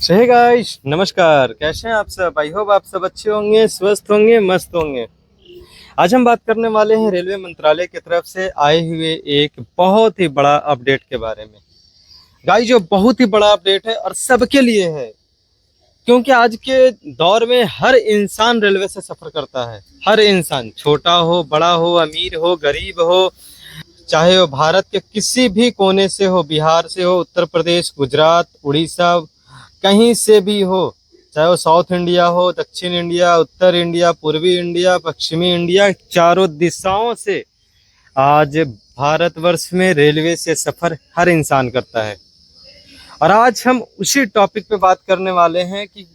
सही गाइस, नमस्कार। कैसे हैं आप सब? आई होप आप सब अच्छे होंगे, स्वस्थ होंगे, मस्त होंगे। आज हम बात करने वाले हैं रेलवे मंत्रालय की तरफ से आए हुए एक बहुत ही बड़ा अपडेट के बारे में। गाइस, जो बहुत ही बड़ा अपडेट है और सबके लिए है, क्योंकि आज के दौर में हर इंसान रेलवे से सफर करता है। हर इंसान, छोटा हो, बड़ा हो, अमीर हो, गरीब हो, चाहे वो भारत के किसी भी कोने से हो, बिहार से हो, उत्तर प्रदेश, गुजरात, उड़ीसा, कहीं से भी हो, चाहे वो साउथ इंडिया हो, दक्षिण इंडिया, उत्तर इंडिया, पूर्वी इंडिया, पश्चिमी इंडिया, चारों दिशाओं से आज भारतवर्ष में रेलवे से सफर हर इंसान करता है। और आज हम उसी टॉपिक पे बात करने वाले हैं कि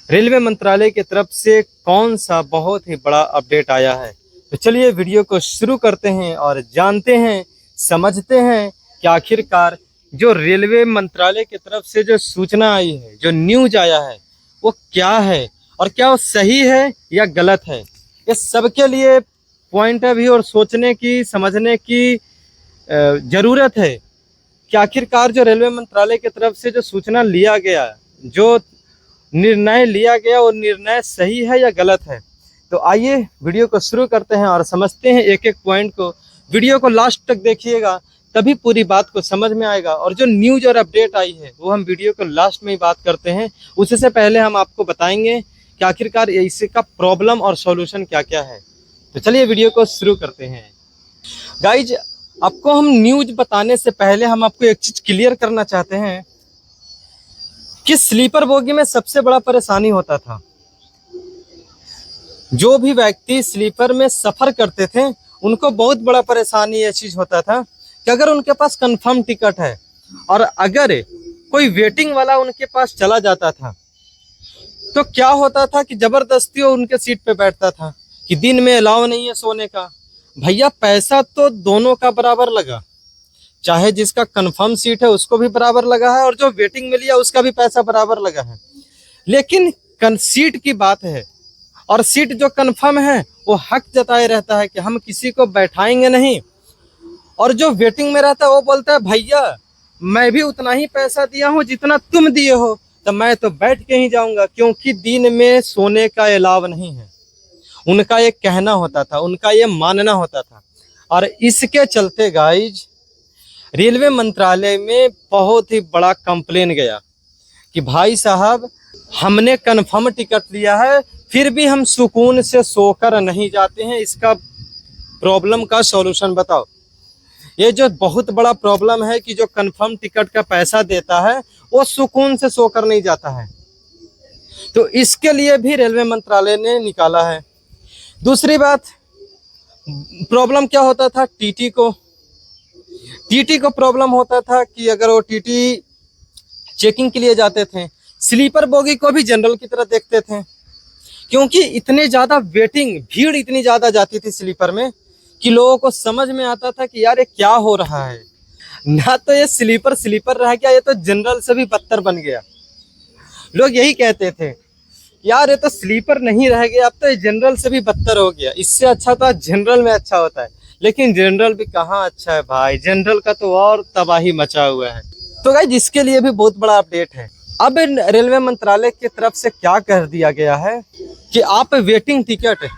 रेलवे मंत्रालय की तरफ से कौन सा बहुत ही बड़ा अपडेट आया है। तो चलिए वीडियो को शुरू करते हैं और जानते हैं, समझते हैं कि आखिरकार जो रेलवे मंत्रालय की तरफ से जो सूचना आई है, जो न्यूज आया है, वो क्या है और क्या वो सही है या गलत है। ये सबके लिए पॉइंट है भी और सोचने की, समझने की ज़रूरत है कि आखिरकार जो रेलवे मंत्रालय की तरफ से जो सूचना लिया गया, जो निर्णय लिया गया, वो निर्णय सही है या गलत है। तो आइए वीडियो को शुरू करते हैं और समझते हैं एक एक पॉइंट को। वीडियो को लास्ट तक देखिएगा, तभी पूरी बात को समझ में आएगा। और जो न्यूज और अपडेट आई है वो हम वीडियो को लास्ट में ही बात करते हैं। उससे पहले हम आपको बताएंगे कि आखिरकार इसका प्रॉब्लम और सॉल्यूशन क्या क्या है। तो चलिए वीडियो को शुरू करते हैं। गाइज, आपको हम न्यूज बताने से पहले हम आपको एक चीज क्लियर करना चाहते हैं कि स्लीपर बोगी में सबसे बड़ा परेशानी होता था, जो भी व्यक्ति स्लीपर में सफर करते थे उनको बहुत बड़ा परेशानी ये चीज होता था कि अगर उनके पास कंफर्म टिकट है और अगर कोई वेटिंग वाला उनके पास चला जाता था तो क्या होता था कि जबरदस्ती वो उनके सीट पे बैठता था कि दिन में अलाउ नहीं है सोने का। भैया, पैसा तो दोनों का बराबर लगा, चाहे जिसका कंफर्म सीट है उसको भी बराबर लगा है और जो वेटिंग में लिया उसका भी पैसा बराबर लगा है। लेकिन सीट की बात है और सीट जो कंफर्म है वो हक जताए रहता है कि हम किसी को बैठाएंगे नहीं। और जो वेटिंग में रहता है वो बोलता है भैया मैं भी उतना ही पैसा दिया हूँ जितना तुम दिए हो, तो मैं तो बैठ के ही जाऊंगा, क्योंकि दिन में सोने का अलाव नहीं है। उनका ये कहना होता था, उनका ये मानना होता था। और इसके चलते गाइज रेलवे मंत्रालय में बहुत ही बड़ा कंप्लेन गया कि भाई साहब, हमने कंफर्म टिकट लिया है फिर भी हम सुकून से सोकर नहीं जाते हैं, इसका प्रॉब्लम का सॉल्यूशन बताओ। ये जो बहुत बड़ा प्रॉब्लम है कि जो कंफर्म टिकट का पैसा देता है वो सुकून से सोकर नहीं जाता है, तो इसके लिए भी रेलवे मंत्रालय ने निकाला है। दूसरी बात, प्रॉब्लम क्या होता था, टीटी को प्रॉब्लम होता था कि अगर वो टीटी चेकिंग के लिए जाते थे, स्लीपर बोगी को भी जनरल की तरह देखते थे, क्योंकि इतने ज़्यादा वेटिंग, भीड़ इतनी ज़्यादा जाती थी स्लीपर में कि लोगों को समझ में आता था कि यार ये क्या हो रहा है। ना तो ये स्लीपर रह गया, ये तो जनरल से भी बदतर बन गया। लोग यही कहते थे यार ये तो स्लीपर नहीं रह गया, अब तो ये जनरल से भी बदतर हो गया, इससे अच्छा तो जनरल में अच्छा होता है। लेकिन जनरल भी कहाँ अच्छा है भाई, जनरल का तो और तबाही मचा हुआ है। तो गाइस, इसके लिए भी बहुत बड़ा अपडेट है। अब रेलवे मंत्रालय की तरफ से क्या कर दिया गया है कि आप वेटिंग टिकट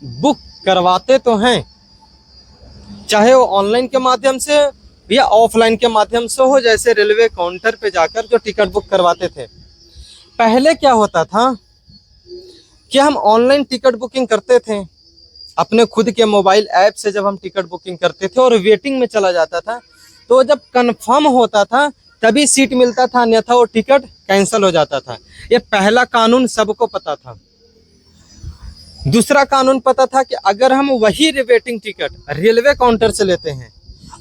बुक करवाते तो हैं, चाहे वो ऑनलाइन के माध्यम से या ऑफलाइन के माध्यम से हो, जैसे रेलवे काउंटर पे जाकर जो टिकट बुक करवाते थे। पहले क्या होता था कि हम ऑनलाइन टिकट बुकिंग करते थे अपने खुद के मोबाइल ऐप से, जब हम टिकट बुकिंग करते थे और वेटिंग में चला जाता था तो जब कंफर्म होता था तभी सीट मिलता था, अन्यथा वो टिकट कैंसिल हो जाता था। ये पहला कानून सबको पता था। दूसरा कानून पता था कि अगर हम वही वेटिंग टिकट रेलवे काउंटर से लेते हैं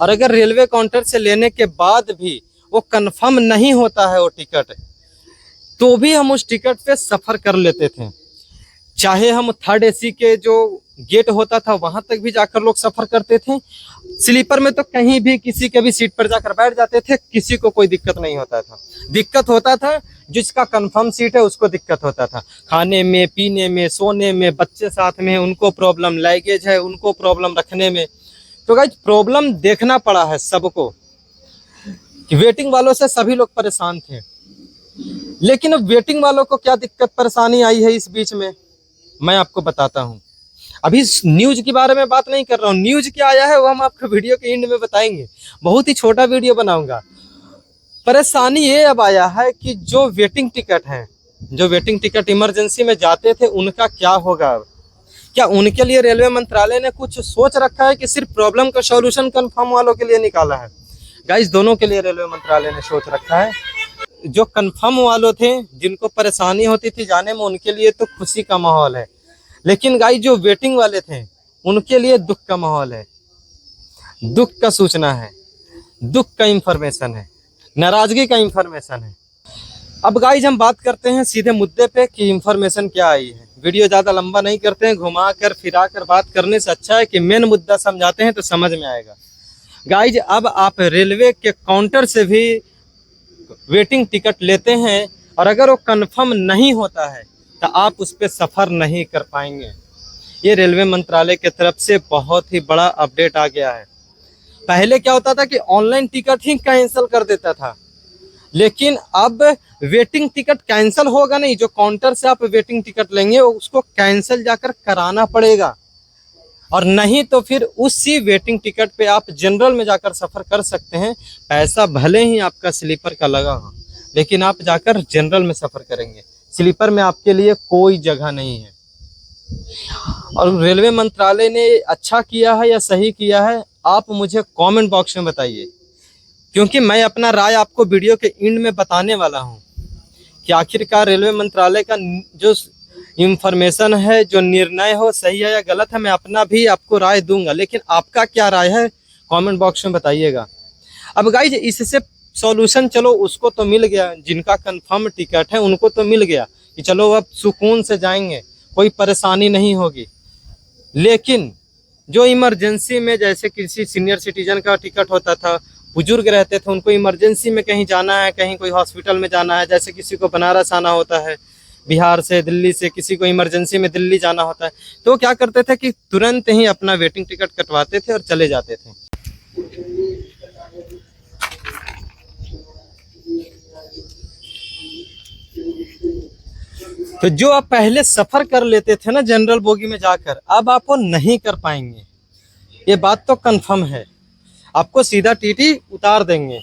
और अगर रेलवे काउंटर से लेने के बाद भी वो कंफर्म नहीं होता है वो टिकट, तो भी हम उस टिकट पे सफ़र कर लेते थे। चाहे हम थर्ड एसी के जो गेट होता था वहां तक भी जाकर लोग सफ़र करते थे। स्लीपर में तो कहीं भी किसी के भी सीट पर जाकर बैठ जाते थे, किसी को कोई दिक्कत नहीं होता था। दिक्कत होता था जिसका कंफर्म सीट है उसको दिक्कत होता था, खाने में, पीने में, सोने में, बच्चे साथ में उनको प्रॉब्लम, लगेज है उनको प्रॉब्लम रखने में। तो गाइस, प्रॉब्लम देखना पड़ा है सबको कि वेटिंग वालों से सभी लोग परेशान थे। लेकिन अब वेटिंग वालों को क्या दिक्कत परेशानी आई है इस बीच में, मैं आपको बताता हूँ। अभी न्यूज के बारे में बात नहीं कर रहा हूँ, न्यूज क्या आया है वो हम आपको वीडियो के एंड में बताएंगे, बहुत ही छोटा वीडियो बनाऊंगा। परेशानी ये अब आया है कि जो वेटिंग टिकट है, जो वेटिंग टिकट इमरजेंसी में जाते थे, उनका क्या होगा। क्या उनके लिए रेलवे मंत्रालय ने कुछ सोच रखा है कि सिर्फ प्रॉब्लम का सॉल्यूशन कंफर्म वालों के लिए निकाला है? गाइस, दोनों के लिए रेलवे मंत्रालय ने सोच रखा है। जो कंफर्म वालों थे, जिनको परेशानी होती थी जाने में, उनके लिए तो खुशी का माहौल है। लेकिन गाइस, जो वेटिंग वाले थे उनके लिए दुख का माहौल है, दुख का सूचना है, दुख का इंफॉर्मेशन है, नाराजगी का इंफॉर्मेशन है। अब गाइस, हम बात करते हैं सीधे मुद्दे पे कि इंफॉर्मेशन क्या आई है। वीडियो ज़्यादा लंबा नहीं करते हैं, घुमा कर फिरा कर बात करने से अच्छा है कि मेन मुद्दा समझाते हैं तो समझ में आएगा। गाइस, अब आप रेलवे के काउंटर से भी वेटिंग टिकट लेते हैं और अगर वो कंफर्म नहीं होता है तो आप उस पर सफ़र नहीं कर पाएंगे। ये रेलवे मंत्रालय की तरफ से बहुत ही बड़ा अपडेट आ गया है। पहले क्या होता था कि ऑनलाइन टिकट ही कैंसिल कर देता था, लेकिन अब वेटिंग टिकट कैंसिल होगा नहीं, जो काउंटर से आप वेटिंग टिकट लेंगे उसको कैंसिल जाकर कराना पड़ेगा, और नहीं तो फिर उसी वेटिंग टिकट पे आप जनरल में जाकर सफ़र कर सकते हैं। पैसा भले ही आपका स्लीपर का लगा हो, लेकिन आप जाकर जनरल में सफ़र करेंगे, स्लीपर में आपके लिए कोई जगह नहीं है। और रेलवे मंत्रालय ने अच्छा किया है या सही किया है, आप मुझे कमेंट बॉक्स में बताइए, क्योंकि मैं अपना राय आपको वीडियो के एंड में बताने वाला हूं कि आखिरकार रेलवे मंत्रालय का जो इंफॉर्मेशन है, जो निर्णय हो, सही है या गलत है। मैं अपना भी आपको राय दूंगा, लेकिन आपका क्या राय है कमेंट बॉक्स में बताइएगा। अब गाइज, इससे सॉल्यूशन चलो उसको तो मिल गया, जिनका कंफर्म टिकट है उनको तो मिल गया कि चलो अब सुकून से जाएंगे, कोई परेशानी नहीं होगी। लेकिन जो इमरजेंसी में, जैसे किसी सीनियर सिटीजन का टिकट होता था, बुजुर्ग रहते थे, उनको इमरजेंसी में कहीं जाना है, कहीं कोई हॉस्पिटल में जाना है, जैसे किसी को बनारस आना होता है बिहार से, दिल्ली से, किसी को इमरजेंसी में दिल्ली जाना होता है, तो क्या करते थे कि तुरंत ही अपना वेटिंग टिकट कटवाते थे और चले जाते थे। तो जो आप पहले सफर कर लेते थे ना जनरल बोगी में जाकर, अब आप वो नहीं कर पाएंगे, ये बात तो कंफर्म है। आपको सीधा टीटी उतार देंगे।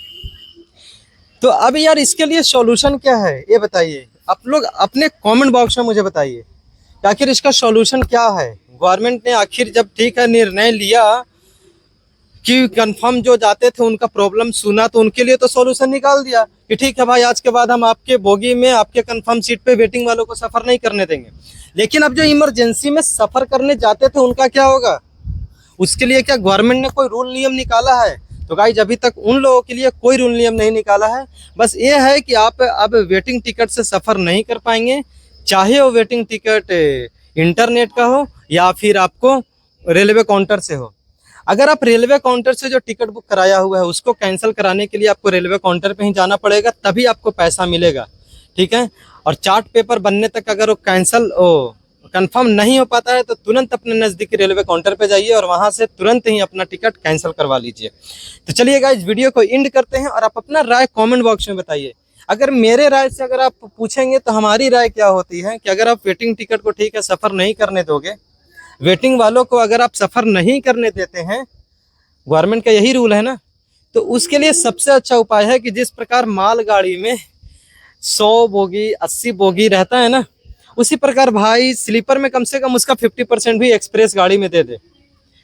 तो अब यार, इसके लिए सॉल्यूशन क्या है ये बताइए। आप लोग अपने कमेंट बॉक्स में मुझे बताइए आखिर इसका सॉल्यूशन क्या है। गवर्नमेंट ने आखिर जब ठीक है निर्णय लिया कि कंफर्म जो जाते थे उनका प्रॉब्लम सुना, तो उनके लिए तो सॉल्यूशन निकाल दिया कि ठीक है भाई, आज के बाद हम आपके बोगी में, आपके कंफर्म सीट पे वेटिंग वालों को सफर नहीं करने देंगे। लेकिन अब जो इमरजेंसी में सफर करने जाते थे उनका क्या होगा, उसके लिए क्या गवर्नमेंट ने कोई रूल नियम निकाला है? तो गाइस, अभी तक उन लोगों के लिए कोई रूल नियम नहीं निकाला है। बस ये है कि आप अब वेटिंग टिकट से सफर नहीं कर पाएंगे, चाहे वो वेटिंग टिकट इंटरनेट का हो या फिर आपको रेलवे काउंटर से हो। अगर आप रेलवे काउंटर से जो टिकट बुक कराया हुआ है उसको कैंसिल कराने के लिए आपको रेलवे काउंटर पे ही जाना पड़ेगा, तभी आपको पैसा मिलेगा, ठीक है। और चार्ट पेपर बनने तक अगर वो कंफर्म नहीं हो पाता है तो तुरंत अपने नज़दीकी रेलवे काउंटर पे जाइए और वहां से तुरंत ही अपना टिकट कैंसिल करवा लीजिए। तो चलिए गाइस, वीडियो को एंड करते हैं और आप अपना राय कमेंट बॉक्स में बताइए। अगर मेरे राय से अगर आप पूछेंगे तो हमारी राय क्या होती है कि अगर आप वेटिंग टिकट को ठीक है सफ़र नहीं करने दोगे, वेटिंग वालों को अगर आप सफ़र नहीं करने देते हैं, गवर्नमेंट का यही रूल है ना, तो उसके लिए सबसे अच्छा उपाय है कि जिस प्रकार मालगाड़ी में 100 बोगी 80 बोगी रहता है ना, उसी प्रकार भाई स्लीपर में कम से कम उसका 50% भी एक्सप्रेस गाड़ी में दे दे।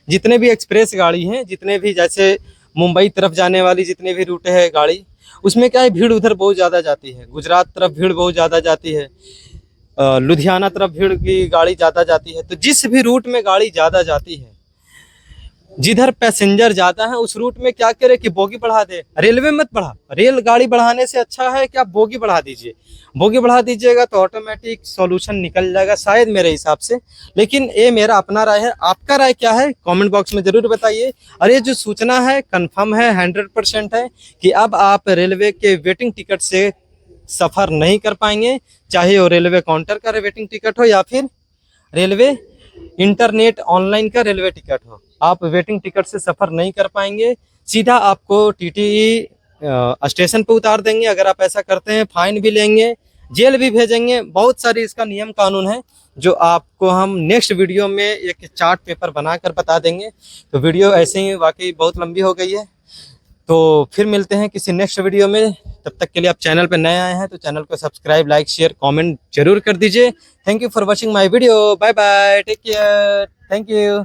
जितने भी एक्सप्रेस गाड़ी हैं, जितने भी जैसे मुंबई तरफ जाने वाली जितने भी रूट है गाड़ी, उसमें क्या है, भीड़ उधर बहुत ज़्यादा जाती है। गुजरात तरफ भीड़ बहुत ज़्यादा जाती है, लुधियाना तरफ भीड़ की गाड़ी ज़्यादा जाती है। तो जिस भी रूट में गाड़ी ज़्यादा जाती है, जिधर पैसेंजर ज़्यादा है, उस रूट में क्या करे कि बोगी बढ़ा दे। रेलवे मत बढ़ा, रेल गाड़ी बढ़ाने से अच्छा है कि आप बोगी बढ़ा दीजिए। बोगी बढ़ा दीजिएगा तो ऑटोमेटिक सॉल्यूशन निकल जाएगा शायद, मेरे हिसाब से। लेकिन ये मेरा अपना राय है, आपका राय क्या है कमेंट बॉक्स में ज़रूर बताइए। और ये जो सूचना है कंफर्म है, 100% है कि अब आप रेलवे के वेटिंग टिकट से सफ़र नहीं कर पाएंगे, चाहे वो रेलवे काउंटर का वेटिंग टिकट हो या फिर रेलवे इंटरनेट ऑनलाइन का रेलवे टिकट हो। आप वेटिंग टिकट से सफ़र नहीं कर पाएंगे, सीधा आपको टीटी स्टेशन पे उतार देंगे। अगर आप ऐसा करते हैं फाइन भी लेंगे, जेल भी भेजेंगे। बहुत सारी इसका नियम कानून है जो आपको हम नेक्स्ट वीडियो में एक चार्ट पेपर बनाकर बता देंगे। तो वीडियो ऐसे ही वाकई बहुत लंबी हो गई है, तो फिर मिलते हैं किसी नेक्स्ट वीडियो में। तब तक के लिए आप चैनल पर नए आए हैं तो चैनल को सब्सक्राइब, लाइक, शेयर, कमेंट जरूर कर दीजिए। Thank you for watching my video. Bye bye, take care, thank you.